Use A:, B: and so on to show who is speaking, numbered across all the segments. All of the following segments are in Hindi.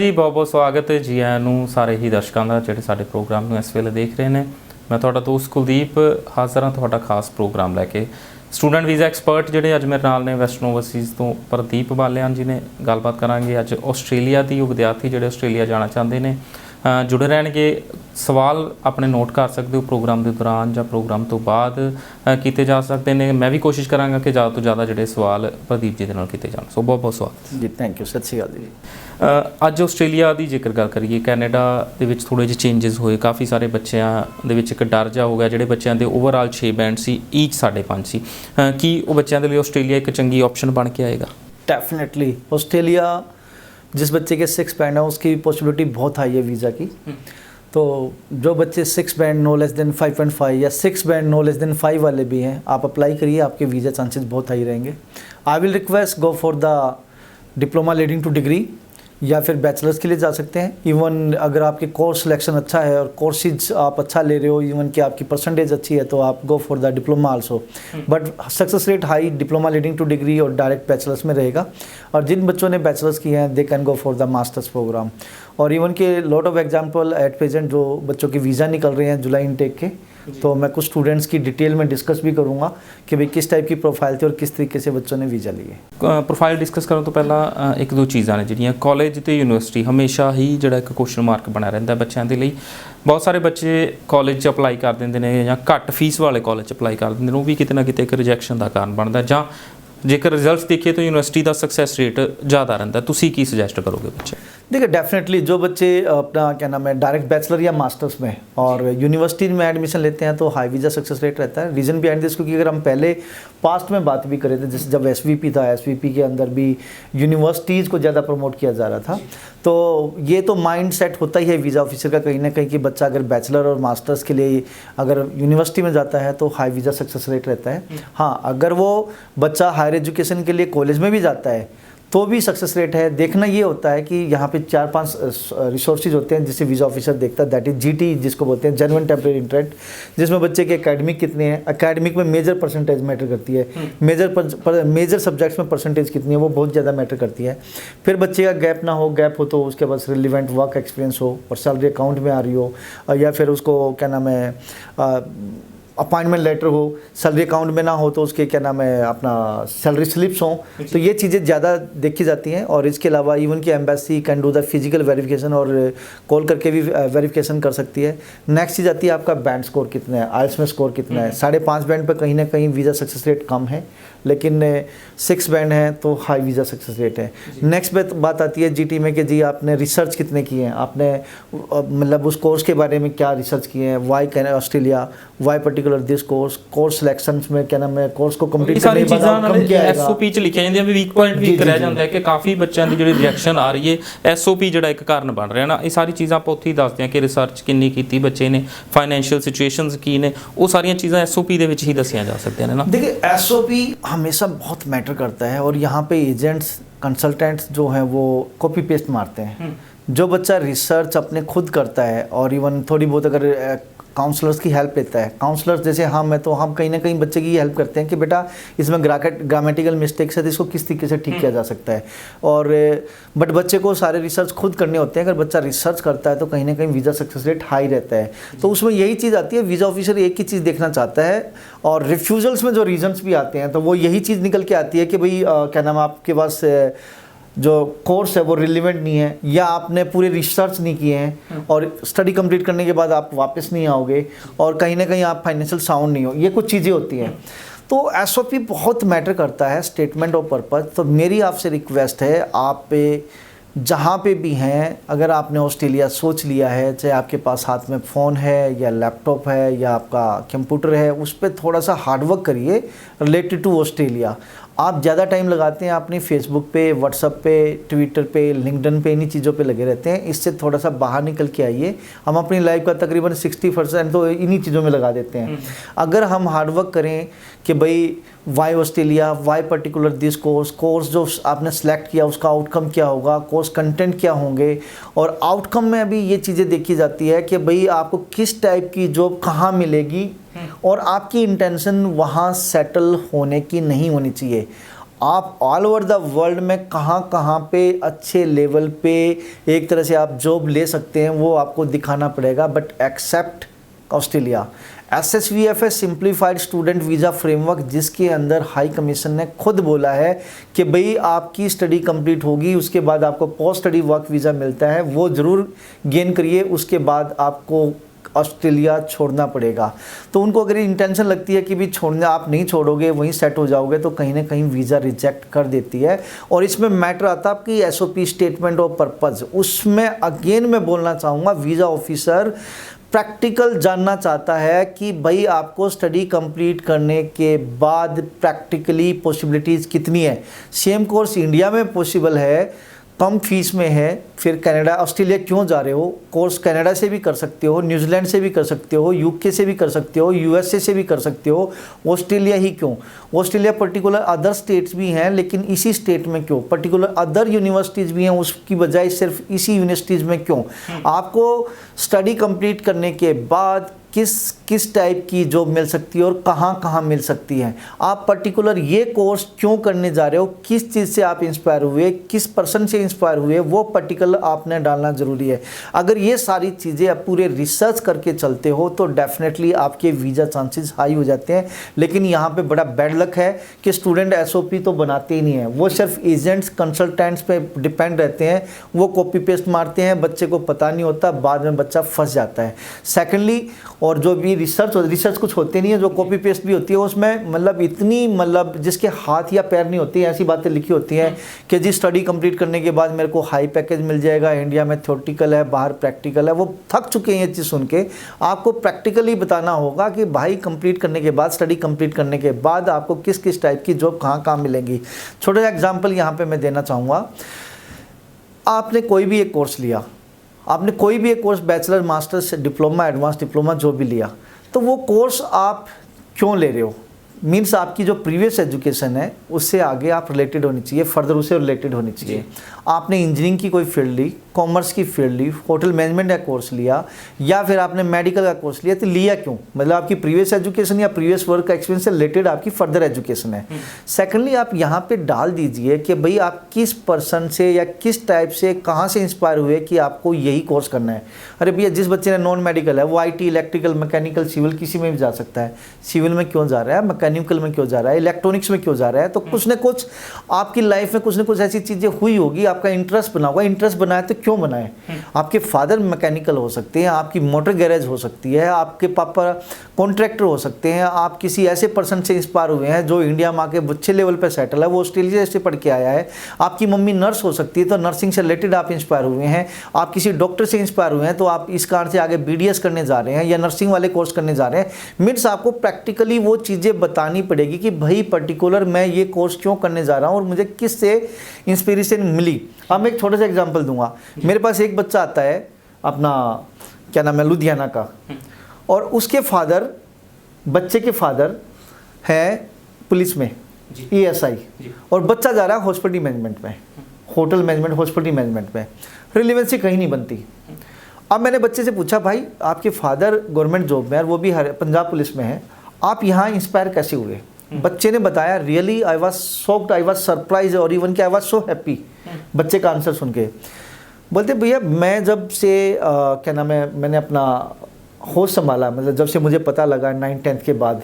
A: जी बहुत बहुत स्वागत है जी आਇਆਂ ਨੂੰ ਸਾਰੇ ਹੀ ਦਰਸ਼ਕਾਂ ਦਾ ਜਿਹੜੇ ਸਾਡੇ ਪ੍ਰੋਗਰਾਮ ਨੂੰ ਇਸ ਵੇਲੇ ਦੇਖ ਰਹੇ ਨੇ। ਮੈਂ ਤੁਹਾਡਾ ਦੋਸਤ ਕੁਲਦੀਪ ਹਾਜ਼ਰ ਹਾਂ ਤੁਹਾਡਾ ਖਾਸ ਪ੍ਰੋਗਰਾਮ ਲੈ ਕੇ। ਸਟੂਡੈਂਟ ਵੀਜ਼ਾ ਐਕਸਪਰਟ ਜਿਹੜੇ ਅੱਜ ਮੇਰੇ ਨਾਲ ਨੇ ਵੈਸਟਰਨ ਓਵਰਸੀਜ਼ ਤੋਂ ਪ੍ਰਦੀਪ ਬਾਲਿਆਨ ਜੀ ਨੇ। ਗੱਲਬਾਤ ਕਰਾਂਗੇ ਅੱਜ ਆਸਟ੍ਰੇਲੀਆ ਦੀ ਉਹ ਵਿਦਿਆਰਥੀ ਜਿਹੜੇ ਆਸਟ੍ਰੇਲੀਆ ਜਾਣਾ ਚਾਹੁੰਦੇ ਨੇ जुड़े रहने सवाल अपने नोट कर सकते हो प्रोग्राम के दौरान या प्रोग्राम तो बाद किए जा सकते हैं। मैं भी कोशिश कराँगा कि ज़्यादा तो ज़्यादा जोड़े सवाल प्रदीप जी के नाल किए जान। सो बहुत बहुत स्वागत
B: जी। Thank you. सत श्री अकाल जी।
A: अज आस्ट्रेलिया की जेकर गल करिए कैनेडा के थोड़े जे चेंजिज होए काफ़ी सारे बच्चों के एक डर जा हो गया जोड़े बच्चों के ओवरऑल 6 बैंड सी ईच 5.5 सी कि वो बच्चों के लिए आस्ट्रेलिया एक चंगी ऑप्शन बन के आएगा।
B: डेफिनेटली आस्ट्रेलिया जिस बच्चे के 6 बैंड है उसकी पॉसिबिलिटी बहुत हाई है वीज़ा की। तो जो बच्चे 6 बैंड नो लेस देन 5.5 या 6 बैंड नो लेस देन 5 वाले भी हैं आप अप्लाई करिए, आपके वीज़ा चांसेस बहुत हाई रहेंगे। I will request go for the diploma leading to degree या फिर बैचलर्स के लिए जा सकते हैं। इवन अगर आपके कोर्स सिलेक्शन अच्छा है और कोर्सेज आप अच्छा ले रहे हो, इवन कि आपकी परसेंटेज अच्छी है तो आप go for the diploma also. But success rate high diploma leading to degree और डायरेक्ट बैचलर्स में रहेगा। और जिन बच्चों ने बैचलर्स किए हैं they can go for the masters program. और इवन के lot of example at present जो बच्चों के वीज़ा निकल रहे हैं जुलाई इनटेक के, तो मैं कुछ स्टूडेंट्स की डिटेल में डिस्कस भी करूंगा कि भाई किस टाइप की प्रोफाइल थी और किस तरीके से बच्चों ने वीज़ा लिए।
A: प्रोफाइल डिस्कस करने तो पहला एक दो चीज़ां ने जिहड़ियां कॉलेज तो यूनिवर्सिटी हमेशा ही जिहड़ा एक क्वेश्चन मार्क बना रहिंदा बच्चों के लिए। बहुत सारे बच्चे कॉलेज अपलाई कर देंगे ने या घट फीस वाले कॉलेज अपलाई कर देंगे, वो भी किते ना किते एक रिजैक्शन का कारण बनता। जां जेकर रिजल्ट्स देखिए तो यूनिवर्सिटी का सक्सैस रेट ज़्यादा रहता। तुसीं की सुजैसट करोगे बच्चे?
B: देखिए डेफिनेटली जो बच्चे अपना क्या नाम है डायरेक्ट बैचलर या मास्टर्स में और यूनिवर्सिटी में एडमिशन लेते हैं तो हाई वीज़ा सक्सेस रेट रहता है। रीज़न बिहाइंड दिस क्योंकि अगर हम पहले पास्ट में बात भी करें थे जैसे जब एसवीपी था, एसवीपी के अंदर भी यूनिवर्सिटीज़ को ज़्यादा प्रमोट किया जा रहा था। तो ये तो माइंड सेट होता ही है वीज़ा ऑफिसर का कहीं ना कहीं कि बच्चा अगर बैचलर और मास्टर्स के लिए अगर यूनिवर्सिटी में जाता है तो हाई वीज़ा सक्सेस रेट रहता है। हाँ, अगर वो बच्चा हायर एजुकेशन के लिए कॉलेज में भी जाता है तो भी सक्सेस रेट है। देखना ये होता है कि यहाँ पे 4-5 रिसोर्सेज होते हैं जिसे वीज़ा ऑफिसर देखता है, दैट इज जीटी जिसको बोलते हैं जेन्युइन टेम्परेरी इंटरेस्ट, जिसमें बच्चे के एकेडमिक कितने हैं, एकेडमिक में मेजर परसेंटेज मैटर करती है, मेजर सब्जेक्ट्स में परसेंटेज कितनी है वो बहुत ज़्यादा मैटर करती है। फिर बच्चे का गैप ना हो, गैप हो तो उसके पास रिलीवेंट वर्क एक्सपीरियंस हो और सैलरी अकाउंट में आ रही हो, या फिर उसको क्या नाम है अपॉइंटमेंट लेटर हो, सैलरी अकाउंट में ना हो तो उसके क्या नाम है अपना सैलरी स्लिप्स हों। तो ये चीज़ें ज़्यादा देखी जाती हैं। और इसके अलावा इवन की embassy can do the physical verification और कॉल करके भी वेरिफिकेशन कर सकती है। नेक्स्ट चीज़ आती है आपका बैंड स्कोर कितना है, आइल्स में स्कोर कितना है। 5.5 बैंड पर कहीं ना कहीं वीज़ा सक्सेस रेट कम है, लेकिन 6 बैंड है तो हाई वीज़ा सक्सेस रेट है। नेक्स्ट बात आती है जीटी में कि जी आपने रिसर्च कितने किए हैं, आपने मतलब उस कोर्स के बारे में क्या रिसर्च किए हैं, why can Australia, why particular this course selections में क्या नाम है कोर्स को कंप्लीट करने के बाद कम किया जाएगा।
A: एसओपी च लिखिया जांदियां भी वीक पॉइंट भी कराया जांदा है कि काफ़ी बच्चों की जिहड़ी रिजेक्शन आ रही है एसओपी जिहड़ा एक कारण बन रहा है ना। ये सारी चीज़ां आप उत्थे ही दसदे हैं कि रिसर्च किन्नी कीती बच्चे ने, फाइनैशियल सिचुएशंस की ने, वो सारियां चीज़ां एसओपी दे विच ही दसियां जा सकदियां ने ना।
B: देखिए एसओपी हमेशा बहुत मैटर करता है और यहाँ पे एजेंट्स कंसल्टेंट्स जो हैं वो कॉपी पेस्ट मारते हैं। जो बच्चा रिसर्च अपने खुद करता है और इवन थोड़ी बहुत अगर काउंसलर्स की हेल्प लेता है, काउंसलर्स जैसे हम हैं तो हम कहीं ना कहीं बच्चे की हेल्प करते हैं कि बेटा इसमें ग्रामेटिकल मिस्टेक्स है तो इसको किस तरीके से ठीक किया जा सकता है। और बट बच्चे को सारे रिसर्च खुद करने होते हैं। अगर बच्चा रिसर्च करता है तो कहीं ना कहीं वीज़ा सक्सेस रेट हाई रहता है। तो उसमें यही चीज़ आती है, वीज़ा ऑफिसर एक ही चीज़ देखना चाहता है। और रिफ्यूज़ल्स में जो रीजन्स भी आते हैं तो वो यही चीज़ निकल के आती है कि भाई क्या नाम आपके पास जो कोर्स है वो रिलेवेंट नहीं है या आपने पूरे रिसर्च नहीं किए हैं और स्टडी कंप्लीट करने के बाद आप वापस नहीं आओगे और कहीं ना कहीं आप फाइनेंशियल साउंड नहीं हो, ये कुछ चीज़ें होती हैं। तो एसओपी बहुत मैटर करता है, स्टेटमेंट ऑफ पर्पज़। तो मेरी आपसे रिक्वेस्ट है आप जहाँ पे भी हैं अगर आपने ऑस्ट्रेलिया सोच लिया है, चाहे आपके पास हाथ में फ़ोन है या लैपटॉप है या आपका कंप्यूटर है, उस पर थोड़ा सा हार्डवर्क करिए रिलेटेड टू ऑस्ट्रेलिया। आप ज़्यादा टाइम लगाते हैं अपनी फेसबुक पे, व्हाट्सएप पे, ट्विटर पे, लिंक्डइन पे, इन्हीं चीज़ों पे लगे रहते हैं। इससे थोड़ा सा बाहर निकल के आइए। हम अपनी लाइफ का तकरीबन 60% तो इन्हीं चीज़ों में लगा देते हैं। अगर हम हार्डवर्क करें कि भाई why Australia, why particular this course जो आपने सेलेक्ट किया उसका आउटकम क्या होगा, कोर्स कंटेंट क्या होंगे, और आउटकम में अभी ये चीज़ें देखी जाती है कि भाई आपको किस टाइप की जॉब कहाँ मिलेगी और आपकी इंटेंशन वहाँ सेटल होने की नहीं होनी चाहिए। आप ऑल ओवर द वर्ल्ड में कहाँ कहाँ पे अच्छे लेवल पे एक तरह से आप जॉब ले सकते हैं वो आपको दिखाना पड़ेगा, but except Australia. SSVFS simplified student visa framework, जिसके अंदर हाई कमीशन ने खुद बोला है कि भाई आपकी स्टडी कंप्लीट होगी उसके बाद आपको पोस्ट स्टडी वर्क वीज़ा मिलता है, वो ज़रूर गेन करिए, उसके बाद आपको ऑस्ट्रेलिया छोड़ना पड़ेगा। तो उनको अगर इंटेंशन लगती है कि भी छोड़ना, आप नहीं छोड़ोगे वहीं सेट हो जाओगे, तो कहीं ना कहीं वीज़ा रिजेक्ट कर देती है। और इसमें मैटर आता है आपकी SOP स्टेटमेंट ऑफ पर्पज़। उसमें अगेन मैं बोलना चाहूँगा, वीज़ा ऑफिसर प्रैक्टिकल जानना चाहता है कि भाई आपको स्टडी कंप्लीट करने के बाद प्रैक्टिकली पॉसिबिलिटीज़ कितनी है। सेम कोर्स इंडिया में पॉसिबल है, कम फीस में है, फिर कनाडा ऑस्ट्रेलिया क्यों जा रहे हो? कोर्स कनाडा से भी कर सकते हो, न्यूजीलैंड से भी कर सकते हो, UK से भी कर सकते हो, USA से भी कर सकते हो, ऑस्ट्रेलिया ही क्यों? ऑस्ट्रेलिया पर्टिकुलर अदर स्टेट्स भी हैं, लेकिन इसी स्टेट में क्यों? पर्टिकुलर अदर यूनिवर्सिटीज़ भी हैं, उसकी बजाय सिर्फ इसी यूनिवर्सिटीज़ में क्यों? आपको स्टडी कंप्लीट करने के बाद किस टाइप की जॉब मिल सकती है और कहाँ कहाँ मिल सकती है? आप पर्टिकुलर ये कोर्स क्यों करने जा रहे हो, किस चीज़ से आप इंस्पायर हुए, किस पर्सन से इंस्पायर हुए, वो पर्टिकुलर आपने डालना ज़रूरी है। अगर ये सारी चीज़ें आप पूरे रिसर्च करके चलते हो तो डेफिनेटली आपके वीज़ा चांसेस हाई हो जाते हैं। लेकिन यहाँ पे बड़ा बैड लक है कि स्टूडेंट SOP तो बनाते ही नहीं है, वो सिर्फ एजेंट्स कंसल्टेंट्स पे डिपेंड रहते हैं, वो कॉपी पेस्ट मारते हैं, बच्चे को पता नहीं होता, बाद में बच्चा फंस जाता है। सेकेंडली, और जो भी रिसर्च कुछ होते नहीं है, जो कॉपी पेस्ट भी होती है उसमें मतलब इतनी मतलब जिसके हाथ या पैर नहीं होती, ऐसी बातें लिखी होती हैं कि जी स्टडी कंप्लीट करने के बाद मेरे को हाई पैकेज मिल जाएगा, इंडिया में थ्योरेटिकल है, बाहर प्रैक्टिकल है। वो थक चुके हैं ये चीज़ सुन के। आपको प्रैक्टिकली बताना होगा कि भाई कंप्लीट करने के बाद, स्टडी कंप्लीट करने के बाद आपको किस किस टाइप की जॉब कहाँ कहाँ मिलेंगी। छोटा सा एग्जाम्पल यहाँ पर मैं देना चाहूँगा। आपने कोई भी एक कोर्स लिया, आपने कोई भी एक course bachelor, masters, diploma, advance diploma जो भी लिया, तो वो कोर्स आप क्यों ले रहे हो? मीन्स आपकी जो प्रीवियस एजुकेशन है उससे आगे आप रिलेटेड होनी चाहिए, फर्दर उससे रिलेटेड होनी चाहिए। आपने इंजीनियरिंग की कोई फील्ड ली, कॉमर्स की फील्ड ली, होटल मैनेजमेंट का कोर्स लिया, या फिर आपने मेडिकल का कोर्स लिया, तो लिया क्यों? मतलब आपकी प्रीवियस एजुकेशन या प्रीवियस वर्क का एक्सपीरियंस से रिलेटेड आपकी फर्दर एजुकेशन है। सेकेंडली, आप यहाँ पे डाल दीजिए कि भाई आप किस पर्सन से या किस टाइप से, कहाँ से इंस्पायर हुए कि आपको यही कोर्स करना है। अरे भैया, जिस बच्चे ने नॉन मेडिकल है वो IT, इलेक्ट्रिकल, मैकेनिकल, सिविल किसी में भी जा सकता है। सिविल में क्यों जा रहा है, मैकेनिकल में क्यों जा रहा है, इलेक्ट्रॉनिक्स में क्यों जा रहा है? तो कुछ न कुछ आपकी लाइफ में कुछ न कुछ ऐसी चीज़ें हुई होगी, आपका इंटरेस्ट बना होगा। इंटरेस्ट बनाए तो क्यों बनाए? आपके फादर मैकेनिकल हो सकते हैं, आपकी मोटर गैरेज हो सकती है, आपके पापा कॉन्ट्रैक्टर हो सकते हैं, आप किसी ऐसे पर्सन से इंस्पायर हुए हैं जो इंडिया में आके अच्छे लेवल पे सेटल है, वो ऑस्ट्रेलिया से पढ़ के आया है। आपकी मम्मी नर्स हो सकती है, तो नर्सिंग से रिलेटेड आप इंस्पायर हुए हैं। आप किसी डॉक्टर से इंस्पायर हुए हैं, तो आप इस कारण से आगे BDS करने जा रहे हैं या नर्सिंग वाले कोर्स करने जा रहे हैं। मीन्स आपको प्रैक्टिकली वो चीज़ें बतानी पड़ेगी कि भाई पर्टिकुलर मैं ये कोर्स क्यों करने जा रहा हूँ और मुझे किस से इंस्पिरेशन मिली। अब मैं एक छोटा सा एग्जांपल दूंगा। मेरे पास एक बच्चा आता है, अपना क्या नाम है, लुधियाना का, और उसके फादर, बच्चे के फादर है पुलिस में, ESI, और बच्चा जा रहा है हॉस्पिटल मैनेजमेंट में, होटल मैनेजमेंट, हॉस्पिटल मैनेजमेंट में। रिलेवेंसी कहीं नहीं बनती। अब मैंने बच्चे से पूछा, भाई आपके फादर गवर्नमेंट जॉब में है और वो भी पंजाब पुलिस में है, आप यहाँ इंस्पायर कैसे हुए? बच्चे ने बताया, really I was shocked, I was surprise, और इवन कि आई वॉज सो हैप्पी। बच्चे का आंसर सुन के बोलते, भैया मैं जब से क्या नाम है, मैंने अपना होश संभाला, मतलब जब से मुझे पता लगा 9th-10th के बाद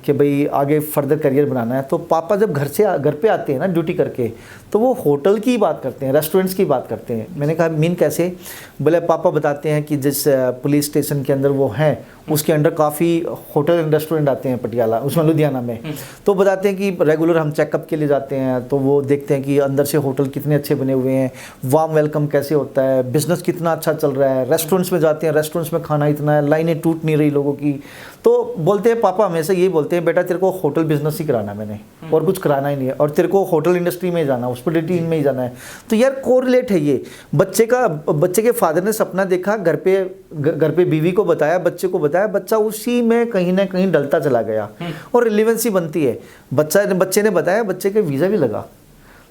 B: कि भाई आगे फर्दर करियर बनाना है, तो पापा जब घर पे आते हैं ना ड्यूटी करके, तो वो होटल की बात करते हैं, रेस्टोरेंट्स की बात करते हैं। मैंने कहा मीन कैसे? बोले पापा बताते हैं कि जिस पुलिस स्टेशन के अंदर वो हैं उसके अंडर काफ़ी होटल एंड रेस्टोरेंट आते हैं पटियाला, उसमें लुधियाना में। तो बताते हैं कि रेगुलर हम चेकअप के लिए जाते हैं, तो वो देखते हैं कि अंदर से होटल कितने अच्छे बने हुए हैं, वार्म वेलकम कैसे होता है, बिजनेस कितना अच्छा चल रहा है। रेस्टोरेंट्स में जाते हैं, रेस्टोरेंट्स में खाना इतना है, लाइनें टूट नहीं रही लोगों की। तो बोलते हैं पापा हमेशा ये बोलते हैं, बेटा तेरे को होटल बिजनेस ही कराना है मैंने, और कुछ कराना ही नहीं है, और तेरे को होटल इंडस्ट्री में ही जाना है, हॉस्पिटलिटी में ही जाना है। तो यार कोरिलेट है ये। बच्चे के फादर ने सपना देखा, घर पे बीवी को बताया, बच्चे को बताया, बच्चा उसी में कहीं ना कहीं डलता चला गया और रिलेवेंसी बनती है। बच्चे ने बताया, बच्चे के वीज़ा भी लगा।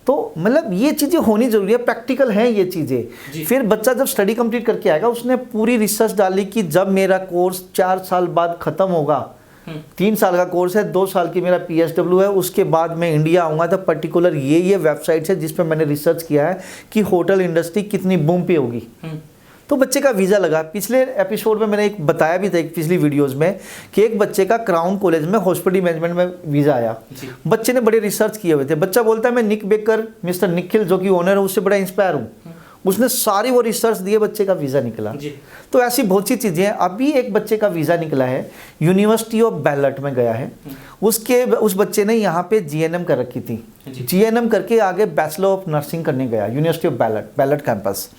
B: तो मतलब ये चीज़ें होनी जरूरी है, प्रैक्टिकल हैं ये चीज़ें। फिर बच्चा जब स्टडी कंप्लीट करके आएगा, उसने पूरी रिसर्च डाली कि जब मेरा कोर्स 4 साल बाद ख़त्म होगा 3 साल का कोर्स है, 2 साल की मेरा PSW है। उसके बाद मैं इंडिया आऊँगा तो पर्टिकुलर ये वेबसाइट है जिस पर मैंने रिसर्च किया है कि होटल इंडस्ट्री कितनी बूम पे होगी। तो बच्चे का वीज़ा लगा। पिछले एपिसोड में मैंने एक बताया भी था, एक पिछली वीडियोस में, कि एक बच्चे का क्राउन कॉलेज में हॉस्पिटल मैनेजमेंट में वीज़ा आया। बच्चे ने बड़े रिसर्च किए हुए थे। बच्चा बोलता है मैं निक बेकर, मिस्टर निखिल जो कि ओनर है, उससे बड़ा इंस्पायर हूँ। उसने सारी वो रिसर्च दिए, बच्चे का वीज़ा निकला। तो ऐसी बहुत सी चीज़ें हैं। अभी एक बच्चे का वीज़ा निकला है, यूनिवर्सिटी ऑफ बैलट में गया है। उस बच्चे ने यहाँ पे GNM कर रखी थी। GNM करके आगे बैचलर ऑफ नर्सिंग करने गया यूनिवर्सिटी ऑफ बैलट कैंपस।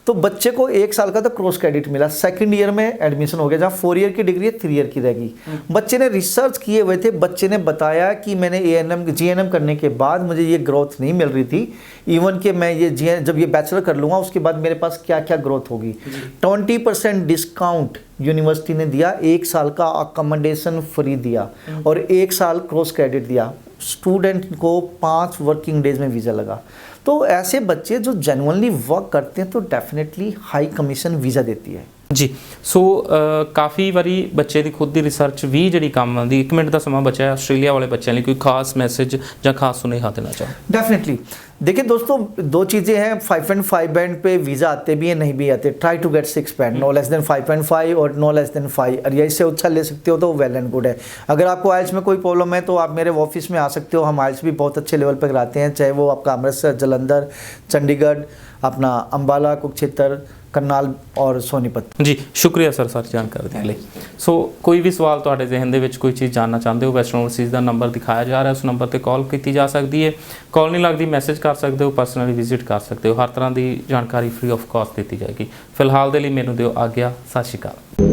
B: तो बच्चे को 1 साल का तो क्रॉस क्रेडिट मिला, सेकंड ईयर में एडमिशन हो गया, जहाँ 4 ईयर की डिग्री है 3 ईयर की रहेगी। बच्चे ने रिसर्च किए हुए थे। बच्चे ने बताया कि मैंने GNM करने के बाद मुझे ये ग्रोथ नहीं मिल रही थी, इवन कि मैं ये जब ये बैचलर कर लूँगा उसके बाद मेरे पास क्या क्या ग्रोथ होगी। 20% डिस्काउंट यूनिवर्सिटी ने दिया, 1 साल का अकोमोडेशन फ्री दिया और 1 साल क्रॉस क्रेडिट दिया। स्टूडेंट को 5 वर्किंग डेज में वीज़ा लगा। तो ऐसे बच्चे जो जेन्युइनली वर्क करते हैं तो डेफिनेटली हाई कमीशन वीज़ा देती है
A: जी। सो काफ़ी ਵਾਰੀ ਬੱਚੇ ਦੀ ਖੁਦ ਦੀ ਰਿਸਰਚ ਵੀ ਜਿਹੜੀ ਕੰਮ ਆਉਂਦੀ। 1 ਮਿੰਟ ਦਾ ਸਮਾਂ ਬਚਿਆ ਹੈ ਆਸਟ੍ਰੇਲੀਆ ਵਾਲੇ ਬੱਚਿਆਂ ਲਈ, ਕੋਈ ਖਾਸ ਮੈਸੇਜ ਜਾਂ ਖਾਸ ਸੁਨੇਹਾ देना चाहो?
B: डेफिनेटली देखिए दोस्तों, 2 चीज़ें हैं। 5.5 बैंड पे वीज़ा आते भी हैं, नहीं भी आते। Try to get 6 band, no less than 5.5 और नो लेस देन 5, और या इससे अच्छा ले सकते हो तो वेल एंड गुड है। अगर आपको आइल्स में कोई प्रॉब्लम है तो आप मेरे ऑफिस में आ सकते हो। हम आइल्स भी बहुत अच्छे लेवल पर कराते हैं, चाहे वो आपका अमृतसर, जलंधर, चंडीगढ़, अपना अंबाला, कुरुक्षेत्र, करनाल और सोनीपत।
A: जी शुक्रिया सर सारी जानकारी देने ਲਈ। ਸੋ ਕੋਈ ਵੀ ਸਵਾਲ ਤੁਹਾਡੇ ਜ਼ਿਹਨ ਦੇ ਵਿੱਚ ਕੋਈ ਚੀਜ਼ ਜਾਣਨਾ ਚਾਹੁੰਦੇ ਹੋ, ਵੈਸਟਰਨ ਓਵਰਸੀਜ਼ ਦਾ ਨੰਬਰ ਦਿਖਾਇਆ ਜਾ ਰਿਹਾ, ਉਸ ਨੰਬਰ ਤੇ ਕਾਲ ਕੀਤੀ ਜਾ ਸਕਦੀ ਹੈ। ਕਾਲ ਨਹੀਂ ਲੱਗਦੀ, ਮੈਸੇਜ ਕਰ ਸਕਦੇ ਹੋ, ਪਰਸਨਲੀ ਵਿਜ਼ਿਟ ਕਰ ਸਕਦੇ ਹੋ। ਹਰ ਤਰ੍ਹਾਂ ਦੀ ਜਾਣਕਾਰੀ ਫ੍ਰੀ ਆਫ ਕਾਸਟ ਦਿੱਤੀ ਜਾਏਗੀ। ਫਿਲਹਾਲ ਦੇ ਲਈ ਮੈਨੂੰ ਦਿਓ ਆਗਿਆ। ਸਤਿ ਸ਼੍ਰੀ ਅਕਾਲ।